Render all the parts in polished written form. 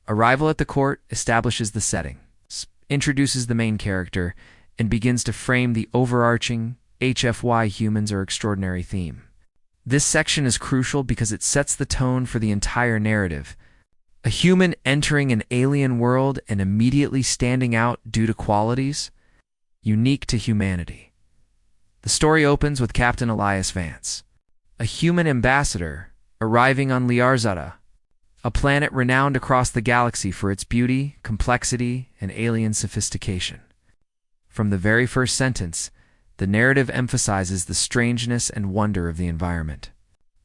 Arrival at the court establishes the setting, introduces the main character, and begins to frame the overarching HFY humans are extraordinary theme. This section is crucial because it sets the tone for the entire narrative. A human entering an alien world and immediately standing out due to qualities unique to humanity. The story opens with Captain Elias Vance, a human ambassador arriving on Liarzada, a planet renowned across the galaxy for its beauty, complexity, and alien sophistication. From the very first sentence, the narrative emphasizes the strangeness and wonder of the environment.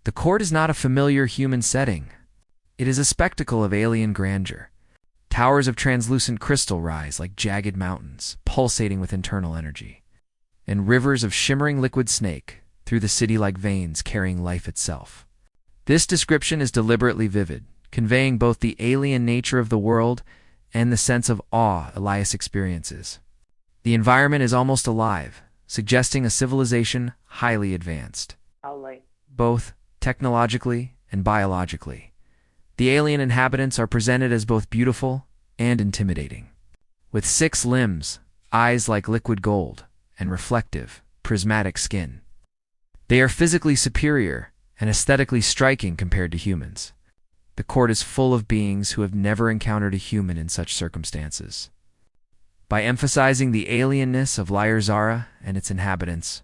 The court is not a familiar human setting. It is a spectacle of alien grandeur. Towers of translucent crystal rise like jagged mountains, pulsating with internal energy, and rivers of shimmering liquid snake through the city like veins carrying life itself. This description is deliberately vivid, conveying both the alien nature of the world and the sense of awe Elias experiences. The environment is almost alive, suggesting a civilization highly advanced, both technologically and biologically. The alien inhabitants are presented as both beautiful and intimidating. With 6 limbs, eyes like liquid gold, and reflective, prismatic skin. They are physically superior and aesthetically striking compared to humans. The court is full of beings who have never encountered a human in such circumstances. By emphasizing the alienness of Liarzara and its inhabitants,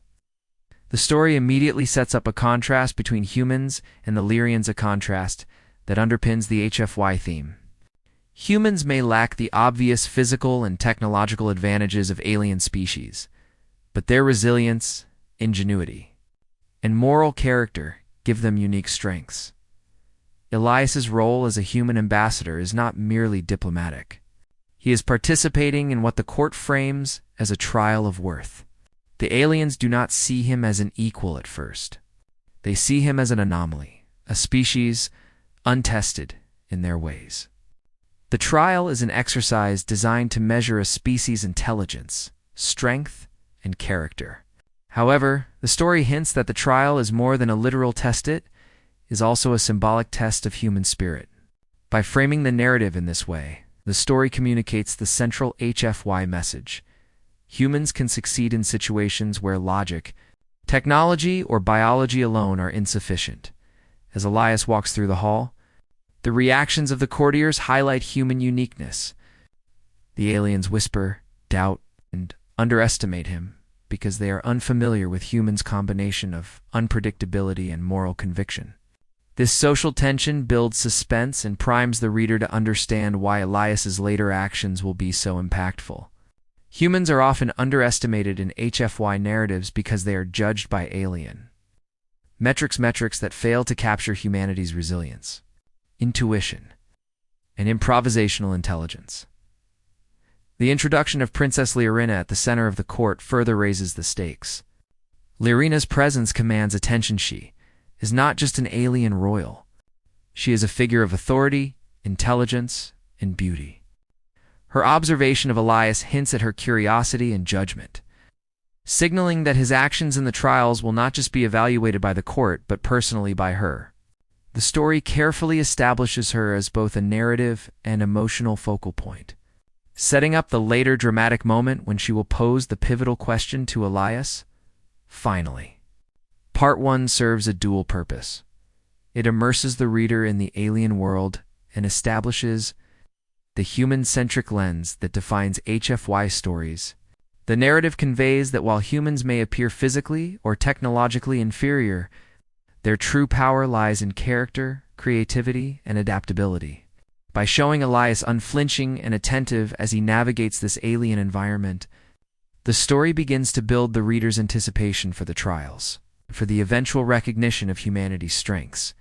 the story immediately sets up a contrast between humans and the Lyrians, a contrast that underpins the HFY theme. Humans may lack the obvious physical and technological advantages of alien species, but their resilience, ingenuity, and moral character give them unique strengths. Elias's role as a human ambassador is not merely diplomatic. He is participating in what the court frames as a trial of worth. The aliens do not see him as an equal at first. They see him as an anomaly, a species untested in their ways. The trial is an exercise designed to measure a species' intelligence, strength, and character. However, the story hints that the trial is more than a literal test. It is also a symbolic test of human spirit. By framing the narrative in this way, the story communicates the central HFY message. Humans can succeed in situations where logic, technology, or biology alone are insufficient. As Elias walks through the hall, the reactions of the courtiers highlight human uniqueness. The aliens whisper, doubt, and underestimate him because they are unfamiliar with humans' combination of unpredictability and moral conviction. This social tension builds suspense and primes the reader to understand why Elias's later actions will be so impactful. Humans are often underestimated in HFY narratives because they are judged by alien metrics that fail to capture humanity's resilience, intuition, and improvisational intelligence. The introduction of Princess Liarina at the center of the court further raises the stakes. Liarina's presence commands attention. She is not just an alien royal. She is a figure of authority, intelligence, and beauty. Her observation of Elias hints at her curiosity and judgment, signaling that his actions in the trials will not just be evaluated by the court, but personally by her. The story carefully establishes her as both a narrative and emotional focal point, setting up the later dramatic moment when she will pose the pivotal question to Elias. Finally, Part 1 serves a dual purpose. It immerses the reader in the alien world and establishes the human-centric lens that defines HFY stories. The narrative conveys that while humans may appear physically or technologically inferior, their true power lies in character, creativity, and adaptability. By showing Elias unflinching and attentive as he navigates this alien environment, the story begins to build the reader's anticipation for the trials, for the eventual recognition of humanity's strengths.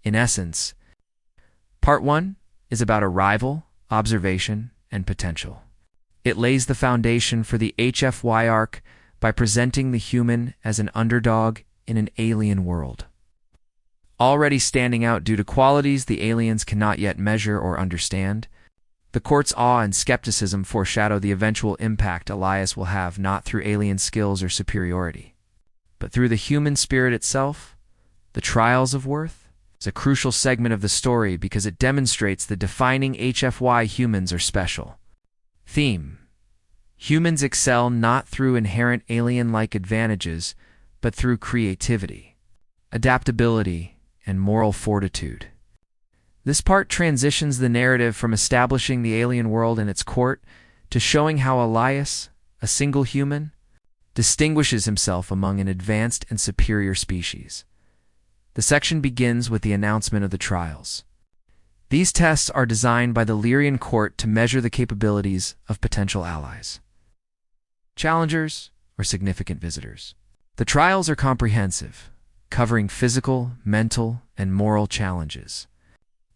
In essence, Part 1 is about arrival, observation, and potential. It lays the foundation for the HFY arc by presenting the human as an underdog in an alien world, already standing out due to qualities the aliens cannot yet measure or understand. The court's awe and skepticism foreshadow the eventual impact Elias will have, not through alien skills or superiority, but through the human spirit itself. The trials of worth It's a crucial segment of the story because it demonstrates the defining HFY humans are special. Theme: humans excel not through inherent alien-like advantages, but through creativity, adaptability, and moral fortitude. This part transitions the narrative from establishing the alien world and its court to showing how Elias, a single human, distinguishes himself among an advanced and superior species. The section begins with the announcement of the trials. These tests are designed by the Lyrian court to measure the capabilities of potential allies, challengers, or significant visitors. The trials are comprehensive, covering physical, mental, and moral challenges.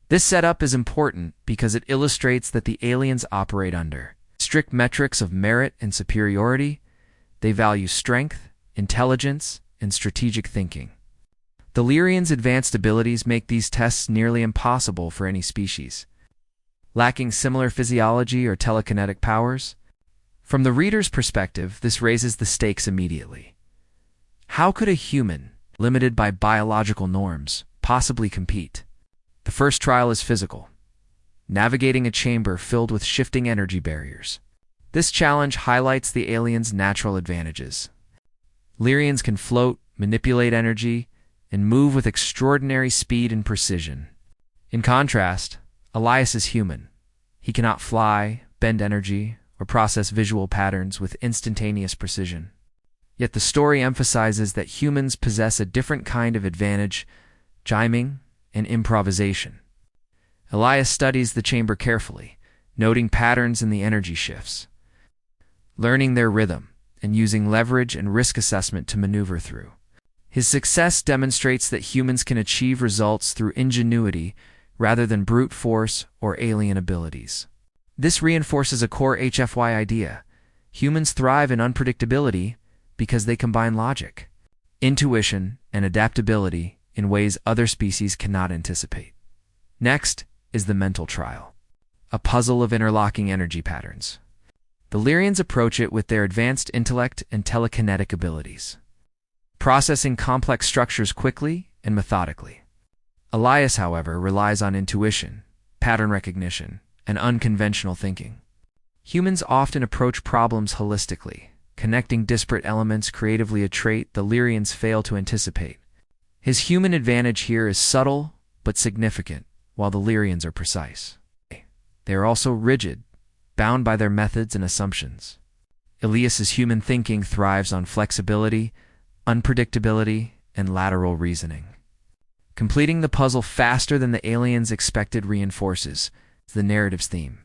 This setup is important because it illustrates that the aliens operate under strict metrics of merit and superiority. They value strength, intelligence, and strategic thinking. The Lyrians' advanced abilities make these tests nearly impossible for any species. Lacking similar physiology or telekinetic powers, from the reader's perspective, this raises the stakes immediately. How could a human, limited by biological norms, possibly compete? The first trial is physical, navigating a chamber filled with shifting energy barriers. This challenge highlights the aliens' natural advantages. Lyrians can float, manipulate energy, and move with extraordinary speed and precision. In contrast, Elias is human. He cannot fly, bend energy, or process visual patterns with instantaneous precision. Yet the story emphasizes that humans possess a different kind of advantage: jiming and improvisation. Elias studies the chamber carefully, noting patterns in the energy shifts, learning their rhythm, and using leverage and risk assessment to maneuver through. His success demonstrates that humans can achieve results through ingenuity rather than brute force or alien abilities. This reinforces a core HFY idea. Humans thrive in unpredictability because they combine logic, intuition, and adaptability in ways other species cannot anticipate. Next is the mental trial, a puzzle of interlocking energy patterns. The Lyrians approach it with their advanced intellect and telekinetic abilities, processing complex structures quickly and methodically. Elias, however, relies on intuition, pattern recognition, and unconventional thinking. Humans often approach problems holistically, connecting disparate elements creatively, a trait the Lyrians fail to anticipate. His human advantage here is subtle but significant, while the Lyrians are precise. They are also rigid, bound by their methods and assumptions. Elias's human thinking thrives on flexibility, unpredictability, and lateral reasoning. Completing the puzzle faster than the aliens expected reinforces the narrative's theme.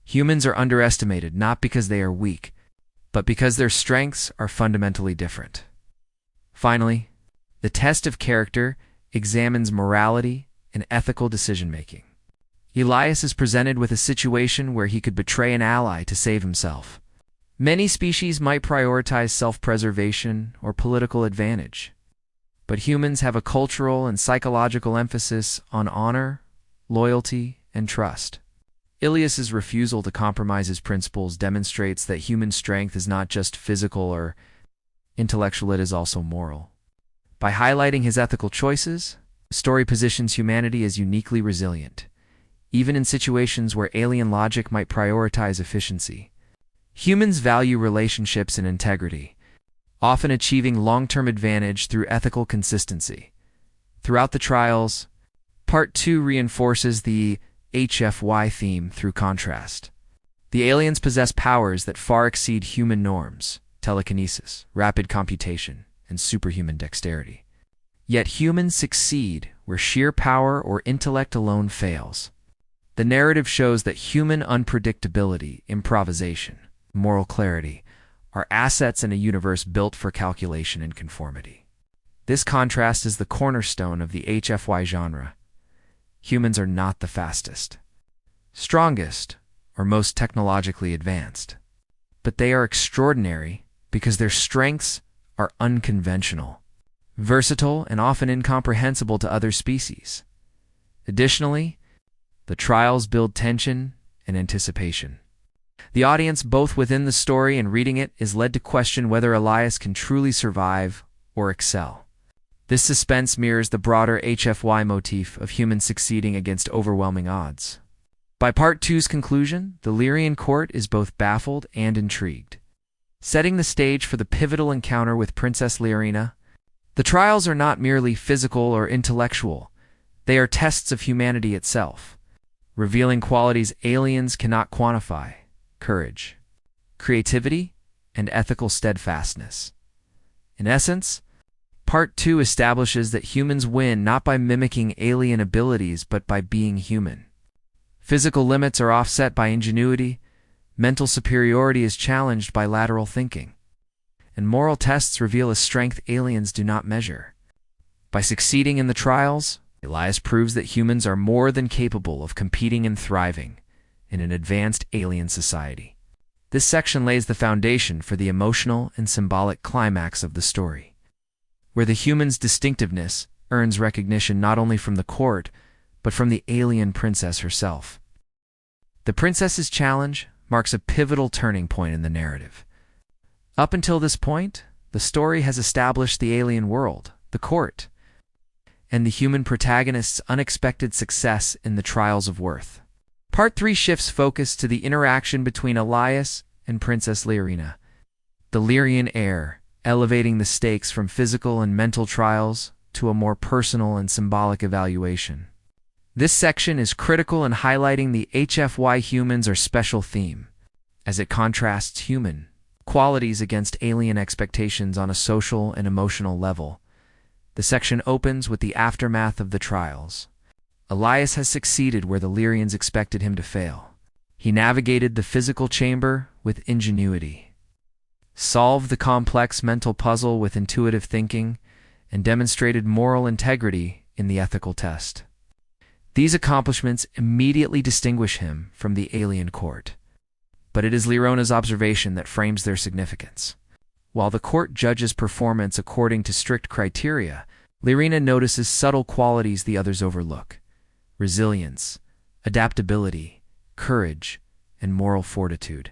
Humans are underestimated not because they are weak, but because their strengths are fundamentally different. Finally, the test of character examines morality and ethical decision-making. Elias is presented with a situation where he could betray an ally to save himself. Many species might prioritize self-preservation or political advantage, but humans have a cultural and psychological emphasis on honor, loyalty, and trust. Elias's refusal to compromise his principles demonstrates that human strength is not just physical or intellectual, it is also moral. By highlighting his ethical choices, the story positions humanity as uniquely resilient, even in situations where alien logic might prioritize efficiency. Humans value relationships and integrity, often achieving long-term advantage through ethical consistency. Throughout the trials, Part 2 reinforces the HFY theme through contrast. The aliens possess powers that far exceed human norms: telekinesis, rapid computation, and superhuman dexterity. Yet humans succeed where sheer power or intellect alone fails. The narrative shows that human unpredictability, improvisation, moral clarity are assets in a universe built for calculation and conformity. This contrast is the cornerstone of the HFY genre. Humans are not the fastest, strongest, or most technologically advanced, but they are extraordinary because their strengths are unconventional, versatile, and often incomprehensible to other species. Additionally, the trials build tension and anticipation. The audience, both within the story and reading it, is led to question whether Elias can truly survive or excel. This suspense mirrors the broader HFY motif of humans succeeding against overwhelming odds. By Part 2's conclusion, the Lyrian court is both baffled and intrigued. Setting the stage for the pivotal encounter with Princess Lyrina, the trials are not merely physical or intellectual, they are tests of humanity itself, revealing qualities aliens cannot quantify: courage, creativity, and ethical steadfastness. In essence, Part 2 establishes that humans win not by mimicking alien abilities but by being human. Physical limits are offset by ingenuity, mental superiority is challenged by lateral thinking, and moral tests reveal a strength aliens do not measure. By succeeding in the trials, Elias proves that humans are more than capable of competing and thriving in an advanced alien society. This section lays the foundation for the emotional and symbolic climax of the story, where the human's distinctiveness earns recognition not only from the court, but from the alien princess herself. The princess's challenge marks a pivotal turning point in the narrative. Up until this point, the story has established the alien world, the court, and the human protagonist's unexpected success in the trials of worth. Part 3 shifts focus to the interaction between Elias and Princess Lyrina, the Lyrian heir, elevating the stakes from physical and mental trials to a more personal and symbolic evaluation. This section is critical in highlighting the HFY humans are special theme, as it contrasts human qualities against alien expectations on a social and emotional level. The section opens with the aftermath of the trials. Elias has succeeded where the Lyrians expected him to fail. He navigated the physical chamber with ingenuity, solved the complex mental puzzle with intuitive thinking, and demonstrated moral integrity in the ethical test. These accomplishments immediately distinguish him from the alien court. But it is Lyrina's observation that frames their significance. While the court judges performance according to strict criteria, Lyrina notices subtle qualities the others overlook: resilience, adaptability, courage, and moral fortitude.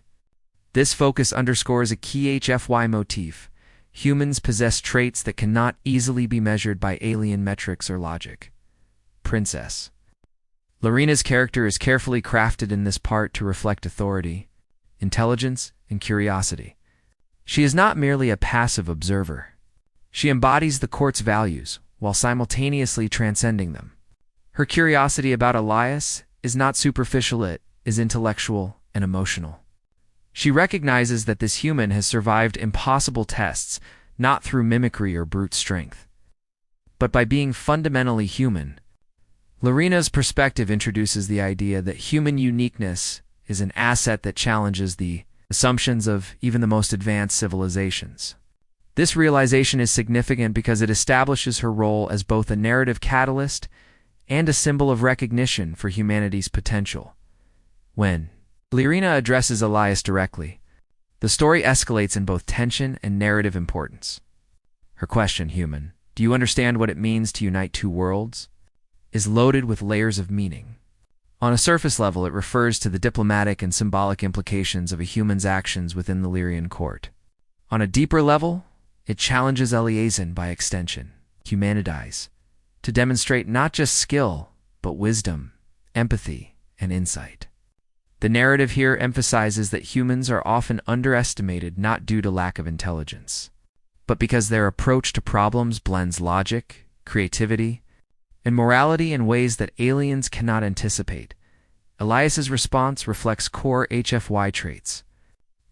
This focus underscores a key HFY motif. Humans possess traits that cannot easily be measured by alien metrics or logic. Princess Lyrina's character is carefully crafted in this part to reflect authority, intelligence, and curiosity. She is not merely a passive observer. She embodies the court's values while simultaneously transcending them. Her curiosity about Elias is not superficial, it is intellectual and emotional. She recognizes that this human has survived impossible tests not through mimicry or brute strength, but by being fundamentally human. Lyrina's perspective introduces the idea that human uniqueness is an asset that challenges the assumptions of even the most advanced civilizations. This realization is significant because it establishes her role as both a narrative catalyst and a symbol of recognition for humanity's potential. When Lyrina addresses Elias directly, the story escalates in both tension and narrative importance. Her question, "Human, do you understand what it means to unite two worlds?" is loaded with layers of meaning. On a surface level, it refers to the diplomatic and symbolic implications of a human's actions within the Lyrian court. On a deeper level, it challenges Eliason by extension, Humanidize, to demonstrate not just skill, but wisdom, empathy, and insight. The narrative here emphasizes that humans are often underestimated not due to lack of intelligence, but because their approach to problems blends logic, creativity, and morality in ways that aliens cannot anticipate. Elias's response reflects core HFY traits.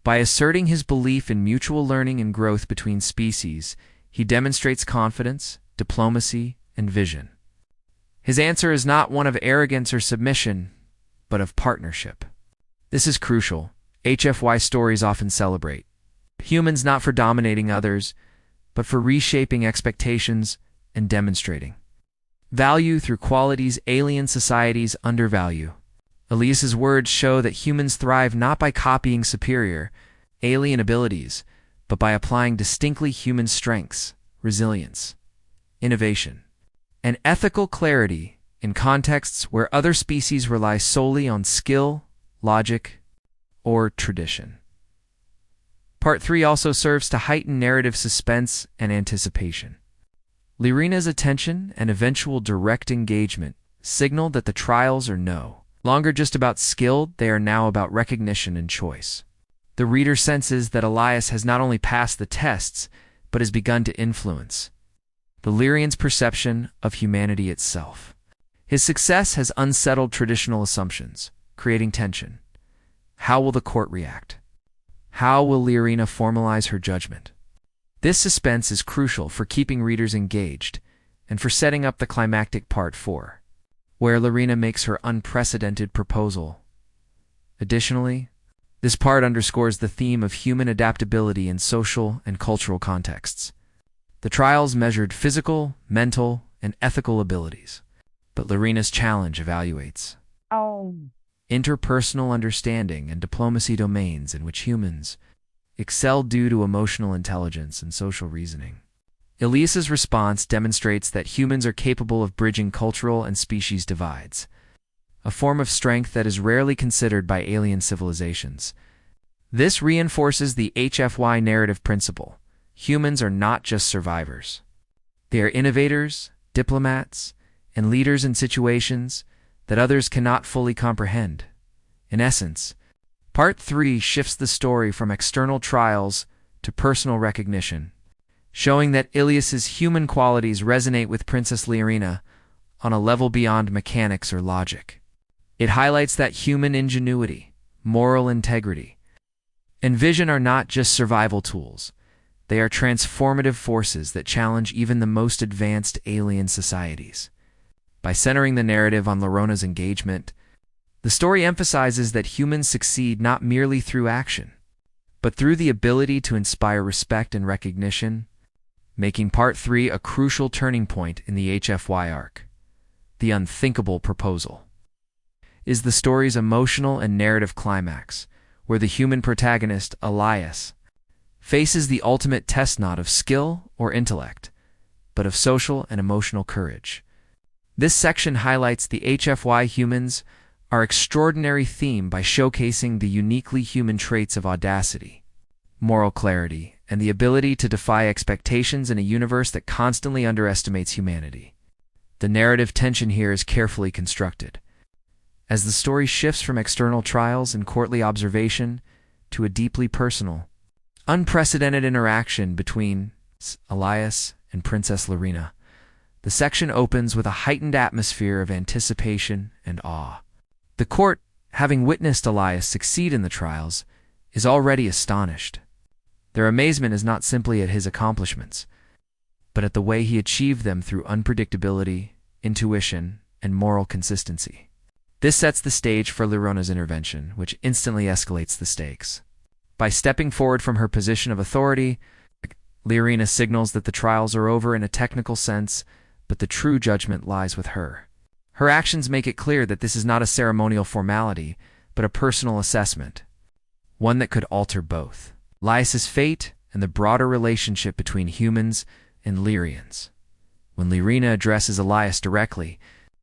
By asserting his belief in mutual learning and growth between species, he demonstrates confidence, diplomacy, and vision. His answer is not one of arrogance or submission, but of partnership. This is crucial. HFY stories often celebrate humans not for dominating others, but for reshaping expectations and demonstrating value through qualities alien societies undervalue. Elias's words show that humans thrive not by copying superior, alien abilities, but by applying distinctly human strengths, resilience, innovation, and ethical clarity in contexts where other species rely solely on skill, logic, or tradition. Part 3 also serves to heighten narrative suspense and anticipation. Lyrina's attention and eventual direct engagement signal that the trials are no longer just about skill, they are now about recognition and choice. The reader senses that Elias has not only passed the tests, but has begun to influence the Lyrian's perception of humanity itself. His success has unsettled traditional assumptions, creating tension. How will the court react? How will Lyrina formalize her judgment? This suspense is crucial for keeping readers engaged and for setting up the climactic part 4, where Lyrina makes her unprecedented proposal. Additionally, this part underscores the theme of human adaptability in social and cultural contexts. The trials measured physical, mental, and ethical abilities, but Lyrina's challenge evaluates interpersonal understanding and diplomacy, domains in which humans excel due to emotional intelligence and social reasoning. Elias's response demonstrates that humans are capable of bridging cultural and species divides, a form of strength that is rarely considered by alien civilizations. This reinforces the HFY narrative principle. Humans are not just survivors. They are innovators, diplomats, and leaders in situations that others cannot fully comprehend. In essence, Part 3 shifts the story from external trials to personal recognition, showing that Ilias's human qualities resonate with Princess Lyrina on a level beyond mechanics or logic. It highlights that human ingenuity, moral integrity, and vision are not just survival tools. They are transformative forces that challenge even the most advanced alien societies. By centering the narrative on Lyrina's engagement, the story emphasizes that humans succeed not merely through action, but through the ability to inspire respect and recognition, making Part 3 a crucial turning point in the HFY arc. The unthinkable proposal is the story's emotional and narrative climax, where the human protagonist, Elias, faces the ultimate test not of skill or intellect, but of social and emotional courage. This section highlights the HFY humans' our extraordinary theme by showcasing the uniquely human traits of audacity, moral clarity, and the ability to defy expectations in a universe that constantly underestimates humanity. The narrative tension here is carefully constructed, as the story shifts from external trials and courtly observation to a deeply personal, unprecedented interaction between Elias and Princess Lyrina. The section opens with a heightened atmosphere of anticipation and awe. The court, having witnessed Elias succeed in the trials, is already astonished. Their amazement is not simply at his accomplishments, but at the way he achieved them through unpredictability, intuition, and moral consistency. This sets the stage for Lyrina's intervention, which instantly escalates the stakes. By stepping forward from her position of authority, Lyrina signals that the trials are over in a technical sense, but the true judgment lies with her. Her actions make it clear that this is not a ceremonial formality, but a personal assessment, one that could alter both Elias's fate and the broader relationship between humans and Lyrians. When Lyrina addresses Elias directly,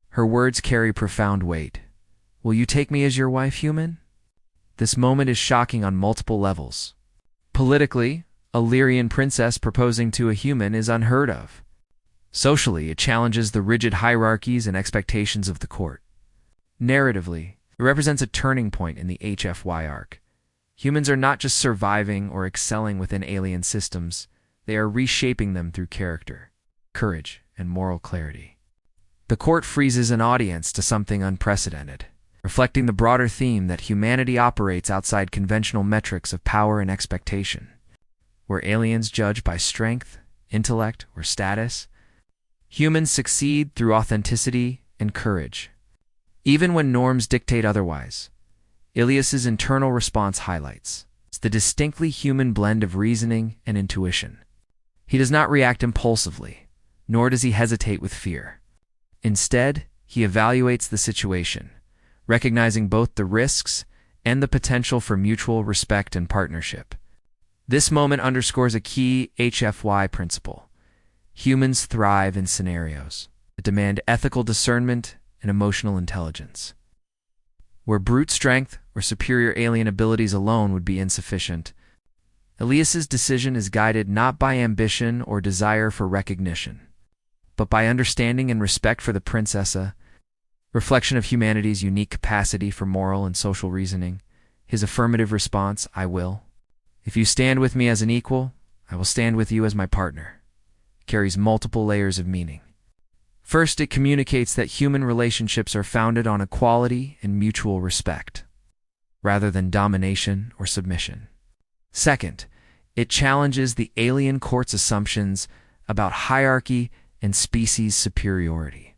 her words carry profound weight. "Will you take me as your wife, human?" This moment is shocking on multiple levels. Politically, a Lyrian princess proposing to a human is unheard of. Socially, it challenges the rigid hierarchies and expectations of the court. Narratively, it represents a turning point in the HFY arc. Humans are not just surviving or excelling within alien systems, they are reshaping them through character, courage, and moral clarity. The court freezes an audience to something unprecedented, reflecting the broader theme that humanity operates outside conventional metrics of power and expectation. Where aliens judge by strength, intellect, or status, humans succeed through authenticity and courage. Even when norms dictate otherwise, Ilias's internal response highlights the distinctly human blend of reasoning and intuition. He does not react impulsively, nor does he hesitate with fear. Instead, he evaluates the situation, recognizing both the risks and the potential for mutual respect and partnership. This moment underscores a key HFY principle. Humans thrive in scenarios that demand ethical discernment and emotional intelligence. Where brute strength or superior alien abilities alone would be insufficient, Elias's decision is guided not by ambition or desire for recognition, but by understanding and respect for the princessa, reflection of humanity's unique capacity for moral and social reasoning. His affirmative response, "I will. If you stand with me as an equal, I will stand with you as my partner," carries multiple layers of meaning. First, it communicates that human relationships are founded on equality and mutual respect, rather than domination or submission. Second, it challenges the alien court's assumptions about hierarchy and species superiority.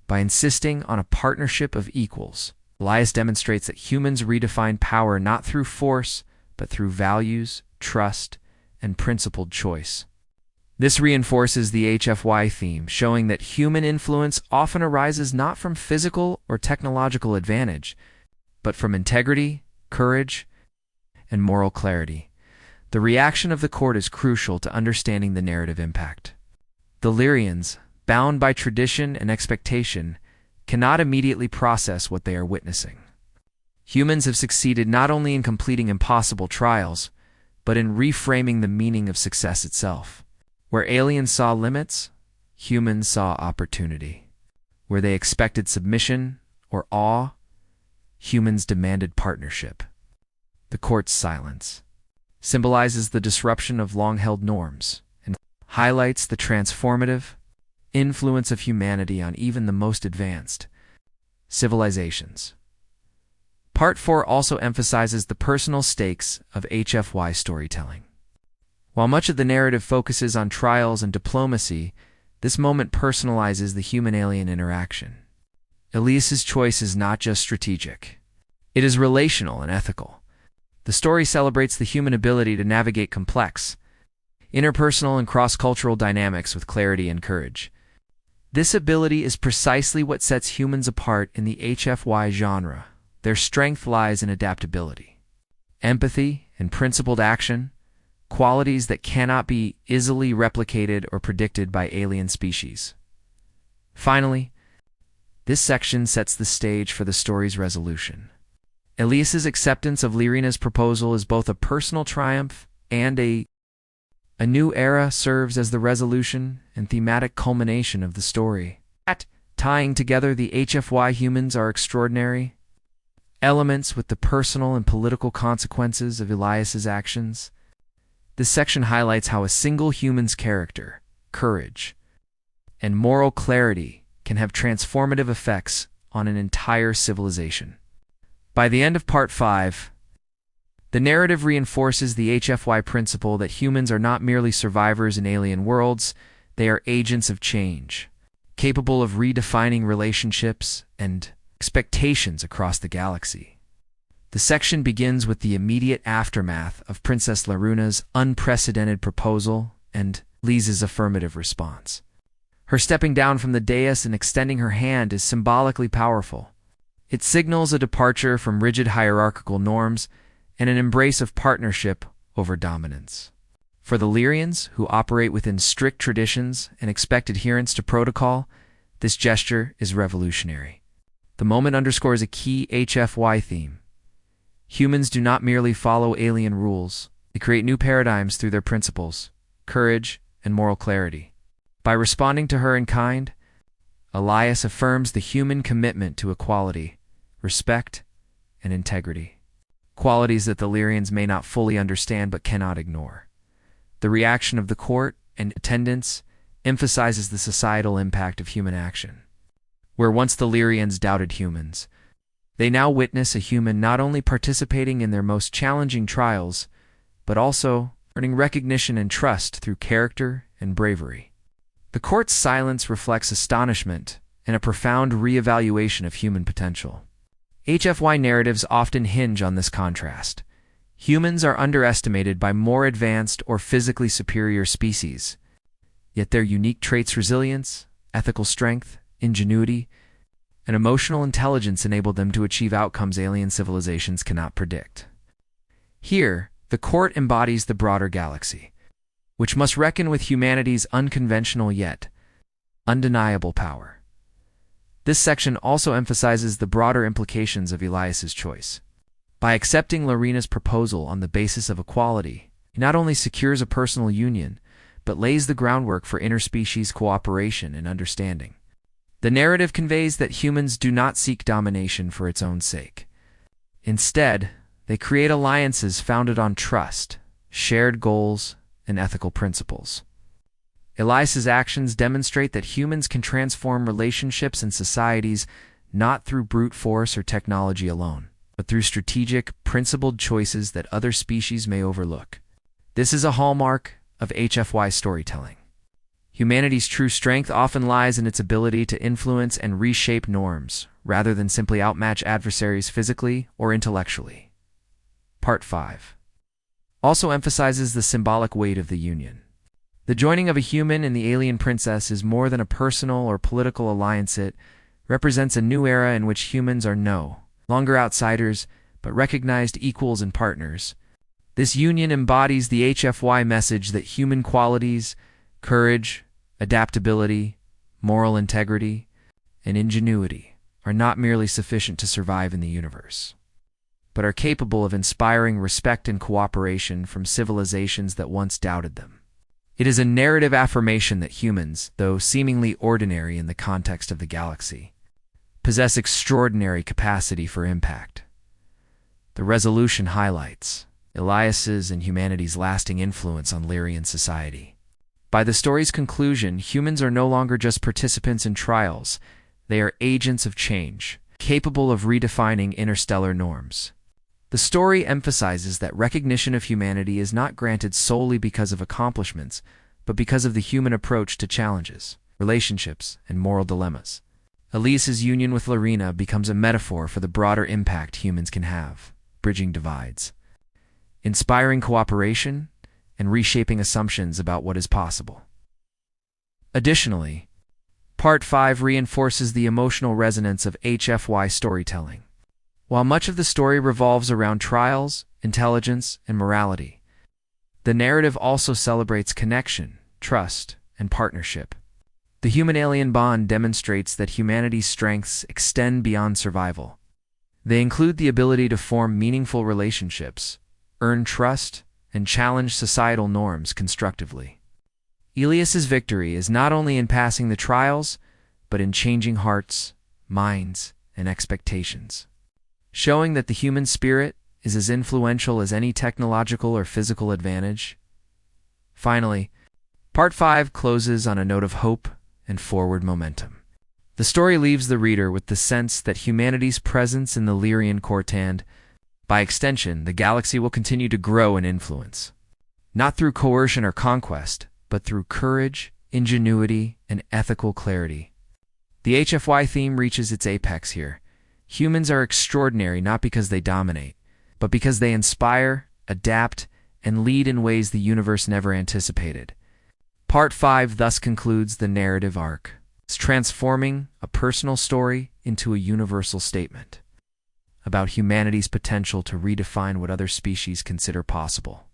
By insisting on a partnership of equals, Elias demonstrates that humans redefine power not through force, but through values, trust, and principled choice. This reinforces the HFY theme, showing that human influence often arises not from physical or technological advantage, but from integrity, courage, and moral clarity. The reaction of the court is crucial to understanding the narrative impact. The Lyrians, bound by tradition and expectation, cannot immediately process what they are witnessing. Humans have succeeded not only in completing impossible trials, but in reframing the meaning of success itself. Where aliens saw limits, humans saw opportunity. Where they expected submission or awe, humans demanded partnership. The court's silence symbolizes the disruption of long-held norms and highlights the transformative influence of humanity on even the most advanced civilizations. Part 4 also emphasizes the personal stakes of HFY storytelling. While much of the narrative focuses on trials and diplomacy, this moment personalizes the human-alien interaction. Elias's choice is not just strategic. It is relational and ethical. The story celebrates the human ability to navigate complex, interpersonal and cross-cultural dynamics with clarity and courage. This ability is precisely what sets humans apart in the HFY genre. Their strength lies in adaptability, empathy, and principled action, qualities that cannot be easily replicated or predicted by alien species. Finally, this section sets the stage for the story's resolution. Elias's acceptance of Lyrina's proposal is both a personal triumph and a new era serves as the resolution and thematic culmination of the story. Tying together the HFY humans are extraordinary elements with the personal and political consequences of Elias's actions. This section highlights how a single human's character, courage, and moral clarity can have transformative effects on an entire civilization. By the end of Part 5, the narrative reinforces the HFY principle that humans are not merely survivors in alien worlds, they are agents of change, capable of redefining relationships and expectations across the galaxy. The section begins with the immediate aftermath of Princess Laruna's unprecedented proposal and Lisa's affirmative response. Her stepping down from the dais and extending her hand is symbolically powerful. It signals a departure from rigid hierarchical norms and an embrace of partnership over dominance. For the Lyrians, who operate within strict traditions and expect adherence to protocol, this gesture is revolutionary. The moment underscores a key HFY theme. Humans do not merely follow alien rules, they create new paradigms through their principles, courage, and moral clarity. By responding to her in kind, Elias affirms the human commitment to equality, respect, and integrity, qualities that the Lyrians may not fully understand but cannot ignore. The reaction of the court and attendants emphasizes the societal impact of human action. Where once the Lyrians doubted humans, they now witness a human not only participating in their most challenging trials, but also earning recognition and trust through character and bravery. The court's silence reflects astonishment and a profound reevaluation of human potential. HFY narratives often hinge on this contrast. Humans are underestimated by more advanced or physically superior species, yet their unique traits, resilience, ethical strength, ingenuity, and emotional intelligence enable them to achieve outcomes alien civilizations cannot predict. Here, the court embodies the broader galaxy, which must reckon with humanity's unconventional yet undeniable power. This section also emphasizes the broader implications of Elias's choice. By accepting Larina's proposal on the basis of equality, he not only secures a personal union, but lays the groundwork for interspecies cooperation and understanding. The narrative conveys that humans do not seek domination for its own sake. Instead, they create alliances founded on trust, shared goals, and ethical principles. Elias's actions demonstrate that humans can transform relationships and societies not through brute force or technology alone, but through strategic, principled choices that other species may overlook. This is a hallmark of HFY storytelling. Humanity's true strength often lies in its ability to influence and reshape norms, rather than simply outmatch adversaries physically or intellectually. Part 5 also emphasizes the symbolic weight of the union. The joining of a human and the alien princess is more than a personal or political alliance. It represents a new era in which humans are no longer outsiders, but recognized equals and partners. This union embodies the HFY message that human qualities, courage, adaptability, moral integrity, and ingenuity are not merely sufficient to survive in the universe, but are capable of inspiring respect and cooperation from civilizations that once doubted them. It is a narrative affirmation that humans, though seemingly ordinary in the context of the galaxy, possess extraordinary capacity for impact. The resolution highlights Elias's and humanity's lasting influence on Lyrian society. By the story's conclusion, humans are no longer just participants in trials. They are agents of change, capable of redefining interstellar norms. The story emphasizes that recognition of humanity is not granted solely because of accomplishments, but because of the human approach to challenges, relationships, and moral dilemmas. Elias's union with Lorena becomes a metaphor for the broader impact humans can have, bridging divides, inspiring cooperation, and reshaping assumptions about what is possible. Additionally, Part 5 reinforces the emotional resonance of HFY storytelling. While much of the story revolves around trials, intelligence, and morality, the narrative also celebrates connection, trust, and partnership. The human-alien bond demonstrates that humanity's strengths extend beyond survival. They include the ability to form meaningful relationships, earn trust, and challenge societal norms constructively. Elias's victory is not only in passing the trials, but in changing hearts, minds, and expectations, showing that the human spirit is as influential as any technological or physical advantage. Finally, Part 5 closes on a note of hope and forward momentum. The story leaves the reader with the sense that humanity's presence in the Lyrian court and, by extension, the galaxy will continue to grow in influence, not through coercion or conquest, but through courage, ingenuity, and ethical clarity. The HFY theme reaches its apex here. Humans are extraordinary not because they dominate, but because they inspire, adapt, and lead in ways the universe never anticipated. Part 5 thus concludes the narrative arc, transforming a personal story into a universal statement about humanity's potential to redefine what other species consider possible.